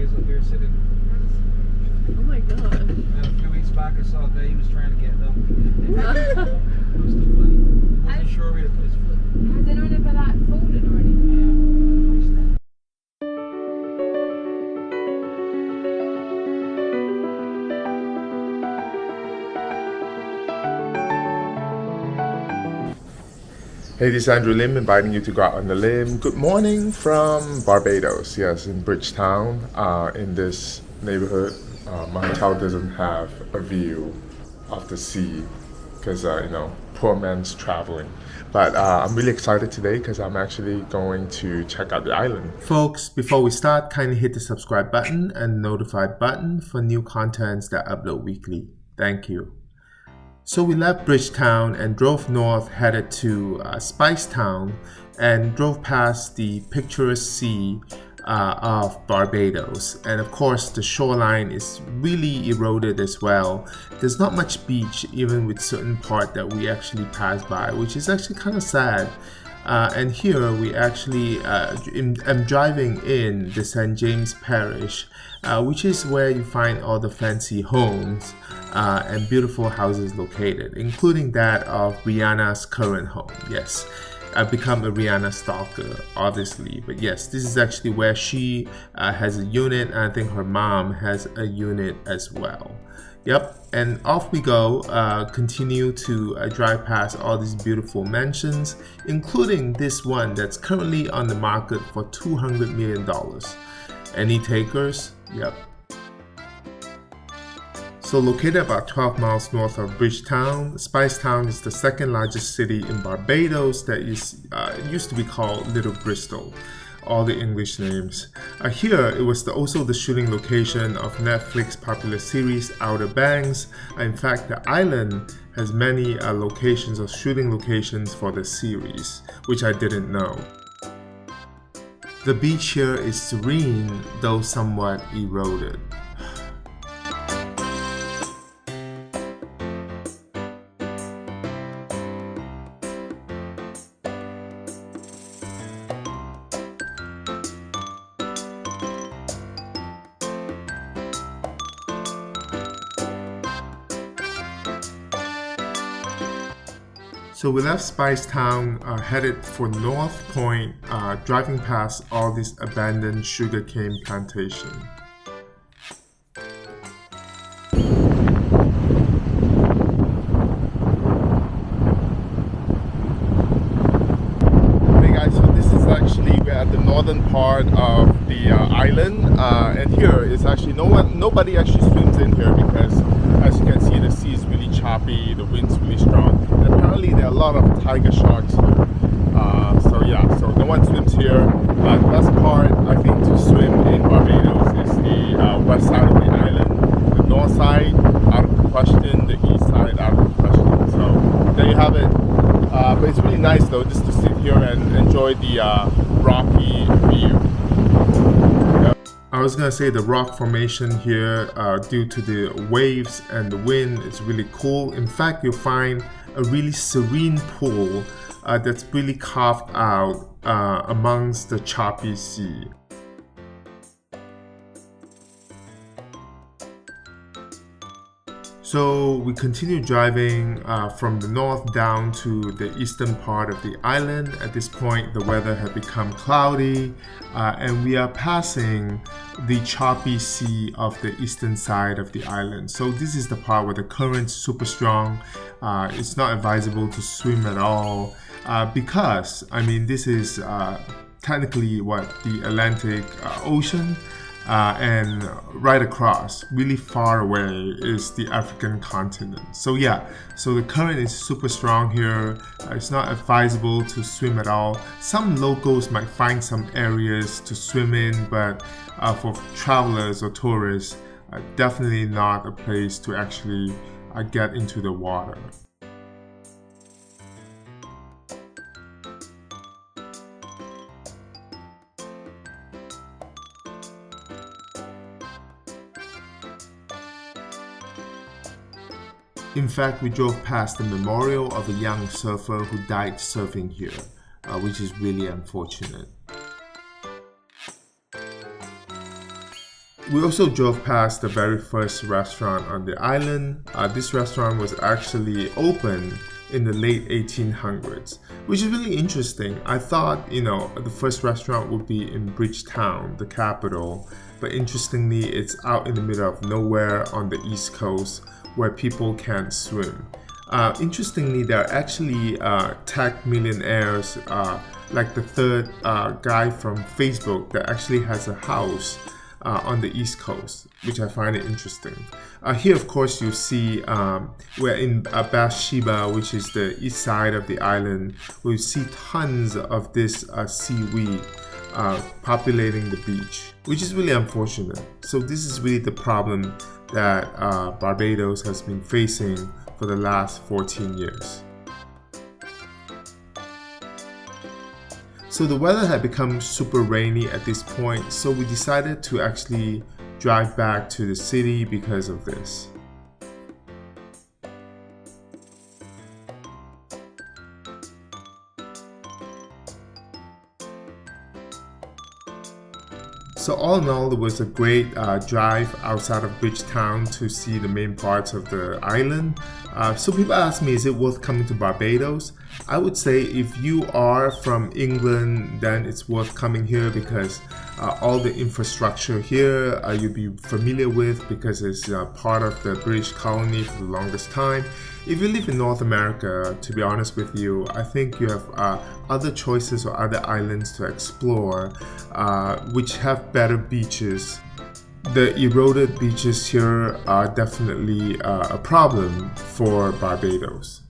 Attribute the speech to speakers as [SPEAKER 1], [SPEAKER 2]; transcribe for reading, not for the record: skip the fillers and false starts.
[SPEAKER 1] guys up here sitting.
[SPEAKER 2] Oh my god.
[SPEAKER 1] And a few weeks back I saw Dave was trying to get them. It was too funny. Wasn't sure where to put his foot.
[SPEAKER 2] Has anyone ever folded or anything?
[SPEAKER 3] Hey, this is Andrew Lim inviting you to go out on the limb. Good morning from Barbados. Yes, in Bridgetown. In this neighborhood, my hotel doesn't have a view of the sea because, poor man's traveling. But I'm really excited today because I'm actually going to check out the island. Folks, before we start, kindly hit the subscribe button and notify button for new contents that I upload weekly. Thank you. So we left Bridgetown and drove north, headed to Spicetown, and drove past the picturesque sea of Barbados. And of course, the shoreline is really eroded as well. There's not much beach, even with certain part that we actually passed by, which is actually kind of sad. And here we actually am driving in the St. James Parish, which is where you find all the fancy homes and beautiful houses located, including that of Rihanna's current home. Yes, I've become a Rihanna stalker, obviously, but yes, this is actually where she has a unit, and I think her mom has a unit as well. Yep, and off we go, continue to drive past all these beautiful mansions, including this one that's currently on the market for $200 million. Any takers? Yep. So located about 12 miles north of Bridgetown, Spicetown is the second largest city in Barbados that is used to be called Little Bristol. All the English names. Here, it was also the shooting location of Netflix popular series Outer Banks. In fact, the island has many locations or shooting locations for the series, which I didn't know. The beach here is serene, though somewhat eroded. So we left Spicetown, headed for North Point, driving past all this abandoned sugarcane plantation. Hey guys, so this is actually, we're at the northern part of the island, and here is actually nobody actually swims in here because, as you can see, the sea is really choppy, the wind's really strong, and apparently there are a lot of tiger sharks here. So no one swims here. The best part, I think, to swim in Barbados is the west side of the island. The north side, out of the question. The east side, out of the question. So there you have it. But it's really nice though, just to sit here and enjoy the rocky view. I was gonna say the rock formation here, due to the waves and the wind, is really cool. In fact, you'll find a really serene pool that's really carved out amongst the choppy sea. So we continue driving from the north down to the eastern part of the island. At this point, the weather had become cloudy, and we are passing the choppy sea of the eastern side of the island. So this is the part where the current's super strong. It's not advisable to swim at all because, this is technically the Atlantic Ocean. And right across, really far away, is the African continent. So the current is super strong here. It's not advisable to swim at all. Some locals might find some areas to swim in, but for travelers or tourists, definitely not a place to actually get into the water. In fact, we drove past the memorial of a young surfer who died surfing here, which is really unfortunate. We also drove past the very first restaurant on the island. This restaurant was actually opened in the late 1800s, which is really interesting. I thought, the first restaurant would be in Bridgetown, the capital, but interestingly, it's out in the middle of nowhere on the East Coast where people can't swim. Interestingly, there are actually tech millionaires, like the third guy from Facebook that actually has a house on the East Coast, which I find it interesting. Here, of course, you see we're in Bathsheba, which is the east side of the island. We see tons of this seaweed populating the beach, which is really unfortunate. So this is really the problem that Barbados has been facing for the last 14 years. So the weather had become super rainy at this point, so we decided to actually drive back to the city because of this. So all in all, it was a great drive outside of Bridgetown to see the main parts of the island. So people ask me, is it worth coming to Barbados? I would say if you are from England, then it's worth coming here because all the infrastructure here you'll be familiar with because it's part of the British colony for the longest time. If you live in North America, to be honest with you, I think you have other choices or other islands to explore which have better beaches. The eroded beaches here are definitely a problem for Barbados.